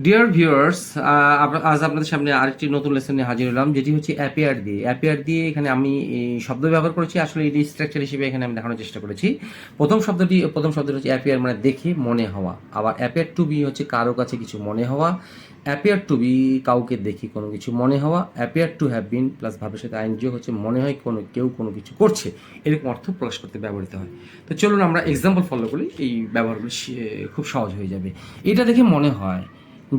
Dear viewers, আজ আপনাদের সামনে আরেকটি নতুন লেসন নিয়ে হাজির হলাম, যেটি হচ্ছে অ্যাপিয়ার দিয়ে। অ্যাপিয়ার দিয়ে এখানে আমি এই শব্দ ব্যবহার করেছি, আসলে এটি স্ট্রাকচার হিসেবে এখানে আমি দেখানোর চেষ্টা করেছি। প্রথম শব্দটি হচ্ছে অ্যাপিয়ার, মানে দেখে মনে হওয়া। আবার অ্যাপিয়ার টু বি হচ্ছে কারো কাছে কিছু মনে হওয়া। অ্যাপিয়ার টু বি কাউকে দেখে কোনো কিছু মনে হওয়া। Appear to have been plus ভাবের সাথে আইনজিও হচ্ছে মনে হয় কেউ কোনো কিছু করছে, এরকম অর্থ প্রকাশ করতে ব্যবহৃত হয়। তো চলুন আমরা এক্সাম্পল ফলো করি, এই ব্যবহারগুলো খুব সহজ হয়ে যাবে। এটা দেখে মনে হয়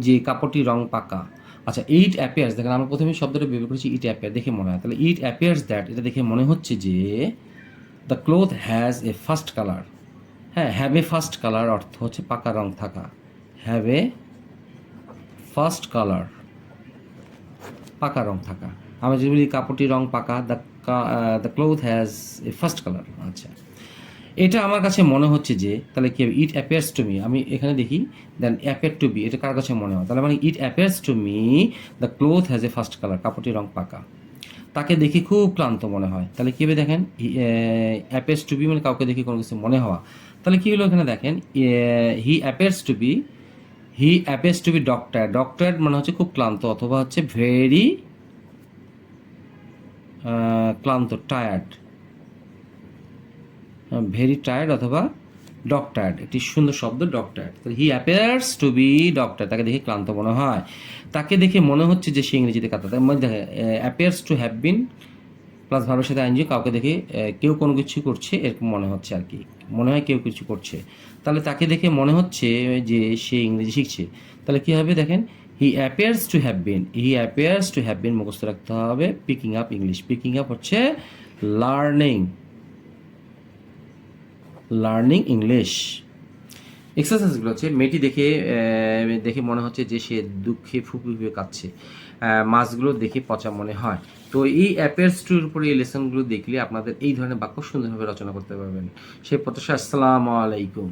যে কাপড়টির রং পাকা। আচ্ছা, ইট অ্যাপিয়ার্স, দেখেন আমরা প্রথমে শব্দটা ব্যবহার করেছি ইট অ্যাপিয়ার, দেখে মনে হয়। তাহলে ইট অ্যাপিয়ার্স দ্যাট, এটা দেখে মনে হচ্ছে যে the cloth has a fast colour. হ্যাঁ, হ্যাভ এ ফার্স্ট কালার অর্থ হচ্ছে পাকা রং থাকা। হ্যাভ এ ফার্স্ট কালার, পাকা রং থাকা। আমরা যদি বলি কাপড়টির রং পাকা, the cloth has a fast colour. আচ্ছা, এটা আমার কাছে মনে হচ্ছে যে, তাহলে কি হবে, ইট অ্যাপিয়ার্স টু মি, আমি এখানে দেখি দেন অ্যাপিয়ার টু বি, এটা কার কাছে মনে হয়, তাহলে মানে it appears to me the cloth has a fast colour, কাপড়টির রং পাকা। তাকে দেখে খুব ক্লান্ত মনে হয়, তাহলে কী হবে দেখেন, অ্যাপিয়ার্স টু বি মানে কাউকে দেখে কোনো কিছু মনে হওয়া। তাহলে কী হলো এখানে দেখেন, he appears to be dog-tired. Dog-tired মানে হচ্ছে খুব ক্লান্ত, অথবা হচ্ছে ভেরি ক্লান্ত, টায়ার্ড, ভেরি টায়ার্ড অথবা ডক্টর, একটি সুন্দর শব্দ ডক্টর। তাহলে he appears to be dog-tired, তাকে দেখে ক্লান্ত মনে হয়। তাকে দেখে মনে হচ্ছে যে সে ইংরেজিতে কাঁদা। তার মধ্যে দেখে appears to have been plus ভাবের সাথে আইনজি, কাউকে দেখে কেউ কোনো কিছু করছে এরকম মনে হচ্ছে আর কি, মনে হয় কেউ কিছু করছে। তাহলে তাকে দেখে মনে হচ্ছে যে সে ইংরেজি শিখছে। তাহলে কী হবে দেখেন, he appears to have been মুখস্থ রাখতে হবে picking up English. Picking up হচ্ছে লার্নিং ইংলিশ। এক্সারসাইজগুলো হচ্ছে, মেয়েটি দেখে মনে হচ্ছে যে সে দুঃখে ফুপি ফুপে কাঁদছে। মাছগুলো দেখে পচা মনে হয়। তো এই অ্যাপিয়ার্স টুর উপরে এই লেসনগুলো দেখলে আপনাদের এই ধরনের বাক্য সুন্দরভাবে রচনা করতে পারবেন। সে প্রত্যাশা। আসসালামু আলাইকুম।